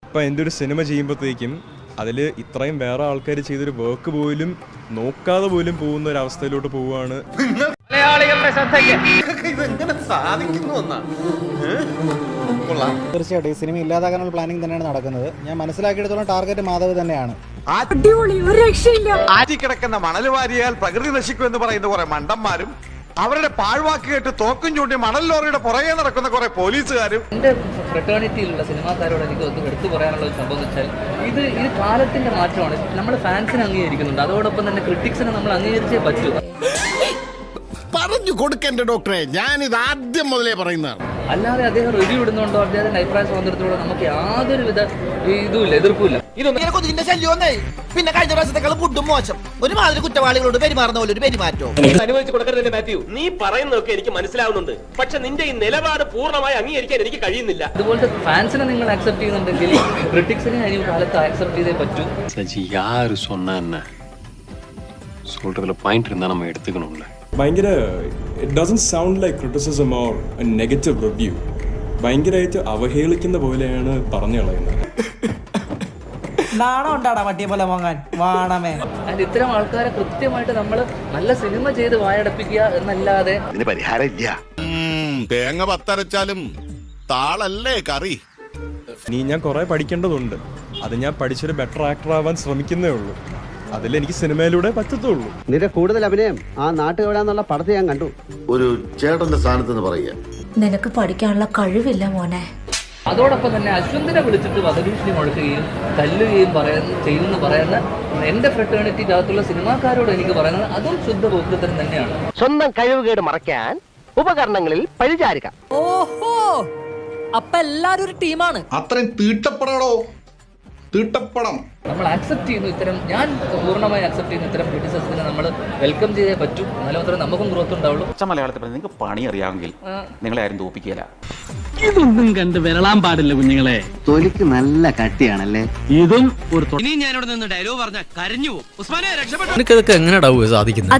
ഇപ്പം എൻ്റെ ഒരു സിനിമ ചെയ്യുമ്പോഴത്തേക്കും അതിൽ ഇത്രയും വേറെ ആൾക്കാർ ചെയ്തൊരു വർക്ക് പോലും നോക്കാതെ പോലും പോകുന്ന ഒരു അവസ്ഥയിലോട്ട് പോവുകയാണ്. തീർച്ചയായിട്ടും ഈ സിനിമ ഇല്ലാതാക്കാനുള്ള പ്ലാനിങ് തന്നെയാണ് നടക്കുന്നത്. ഞാൻ മനസ്സിലാക്കിയെടുത്തോളം ടാർഗറ്റ് മാധവ് തന്നെയാണ്. ആറ്റിക്കിടക്കുന്ന മണൽ വാരിയാൽ പ്രകൃതി നശിക്കുമെന്ന് പറയുന്ന കുറെ മണ്ടന്മാരും അവരുടെ പാഴ്വാക്ക് കേട്ട് തോക്കും ചൂണ്ടി മണൽ ലോറിയുടെ പുറകെ നടക്കുന്ന കുറെ പോലീസുകാരും. എന്റെ ഫ്രട്ടേണിറ്റിയിലുള്ള സിനിമാക്കാരോട് എനിക്ക് ഒന്ന് എടുത്തു പറയാനുള്ള ഒരു സംഭവം എന്ന് വെച്ചാൽ ഇത് കാലത്തിന്റെ മാറ്റമാണ്. നമ്മൾ ഫാൻസിനെ അംഗീകരിക്കുന്നുണ്ട്, അതോടൊപ്പം തന്നെ ക്രിട്ടിക്സിനെ നമ്മൾ അംഗീകരിച്ചേ പറ്റൂ. പറഞ്ഞു കൊടുക്കണ്ടേ ഡോക്ടറെ, ഞാനിത് ആദ്യം മുതലേ പറയുന്നതാണ്. അല്ലാതെ അദ്ദേഹം റിവ്യൂ ഇടുന്നുണ്ടോ അദ്ദേഹത്തിന്റെ അഭിപ്രായ സ്വാതന്ത്ര്യത്തോടെ നമുക്ക് യാതൊരു വിധ ഇതുമില്ല, എതിർപ്പില്ല. പിന്നെ കഴിഞ്ഞ പ്രാവശ്യത്തെക്കാളും ഫുഡും മോശം, ഒരുമാതിരി കുറ്റവാളികളോട് പെരുമാറുന്ന പോലെ ഒരു പെരുമാറ്റോ അനുവദിച്ചു കൊടുക്കരുത് മാത്യു. നീ പറയുന്നതൊക്കെ എനിക്ക് മനസ്സിലാവുന്നുണ്ട്, പക്ഷെ നിന്റെ ഈ നിലപാട് പൂർണ്ണമായി അംഗീകരിക്കാൻ എനിക്ക് കഴിയുന്നില്ല. അതുപോലത്തെ ഫാൻസിനെ നിങ്ങൾ ആക്സെപ്റ്റ് ചെയ്യുന്നുണ്ടെങ്കിൽ ക്രിട്ടിക്സിനെ ഈ കാലത്ത് ആക്സെപ്റ്റ് ചെയ്തേ പറ്റൂ. யாரு சொன்னா என்ன சொல்றதுல பாயிண்ட் இருந்தா நம்ம எடுத்துக்கணும்ல. ഭയങ്കര it doesn't sound like criticism or A negative review. ഭയങ്കരമായിട്ട് അവഹേളിക്കുന്ന പോലെയാണ് പറഞ്ഞു കളയുന്നത്. ഇത്തരം ആൾക്കാരെ കൃത്യമായിട്ട് നമ്മൾ നല്ല സിനിമ ചെയ്ത് വായടപ്പിക്കുക എന്നല്ലാതെ തേങ്ങ പത്തരച്ചാലും താളല്ലേ കറി. ഇനി ഞാൻ കുറെ പഠിക്കേണ്ടതുണ്ട്. അത് ഞാൻ പഠിച്ചൊരു ബെറ്റർ ആക്ടർ ആവാൻ ശ്രമിക്കുന്നേ ഉള്ളൂ. അതിലെനിക്ക് സിനിമയിലൂടെ പറ്റത്തുള്ളൂ. നിന്റെ കൂടുതൽ അഭിനയം ആ നാട്ടുകവിടാന്നുള്ള പടത്തെ ഞാൻ കണ്ടു. ഒരു ചേട്ടന്റെ സ്ഥാനത്ത് പറയുക, നിനക്ക് പഠിക്കാനുള്ള കഴിവില്ല മോനെ. അതോടൊപ്പം തന്നെ അശ്വന്തിനെ വിളിച്ചിട്ട് വധഭീഷണി മുഴക്കുകയും തല്ലുകയും ചെയ്യുന്ന പറയുന്ന എന്റെ ഫ്രട്ടേണിറ്റിക്കകത്തുള്ള സിനിമാക്കാരോട് എനിക്ക് പറയുന്നത് അതും ശുദ്ധ പോക്കൃത്തരം തന്നെയാണ്. സ്വന്തം കഴിവുകേട് മറയ്ക്കാൻ ഉപകരണങ്ങളിൽ പരിചാരിക. ഓഹോ, അപ്പൊ എല്ലാരും ഒരു ടീമാണ്. അത്രയും തീട്ടപ്പെടണോ? തീട്ടപ്പടം നമ്മൾ ആക്സെപ്റ്റ് ചെയ്യുന്നു ഇത്തരം, ഞാൻ പൂർണ്ണമായി ആക്സെപ്റ്റ് ചെയ്യുന്ന ഇത്തരം ക്രിറ്റിസിസത്തിനെ നമ്മൾ വെൽക്കം ചെയ്തേ പറ്റൂ. എന്നാലും മാത്രമേ നമുക്കും ഗ്രോത്ത് ഉണ്ടാവുള്ളൂ. മലയാളത്തിൽ നിങ്ങൾക്ക് പണി അറിയാമെങ്കിൽ നിങ്ങളെ ആരും തോപ്പിക്കില്ല. ഇതൊന്നും കണ്ട് വിരളാൻ പാടില്ല കുഞ്ഞുങ്ങളെ. തൊലിക്ക് നല്ല കട്ടിയാണല്ലേ. ഇതും ഒരു ഇനി ഞാനിവിടെ നിന്ന് ഡയലോഗ് പറഞ്ഞ കരഞ്ഞു പോകും. ഉസ്മാനെ രക്ഷപ്പെട്ടു. എനിക്കതൊക്കെ എങ്ങനെയാ സാധിക്കുന്നത്?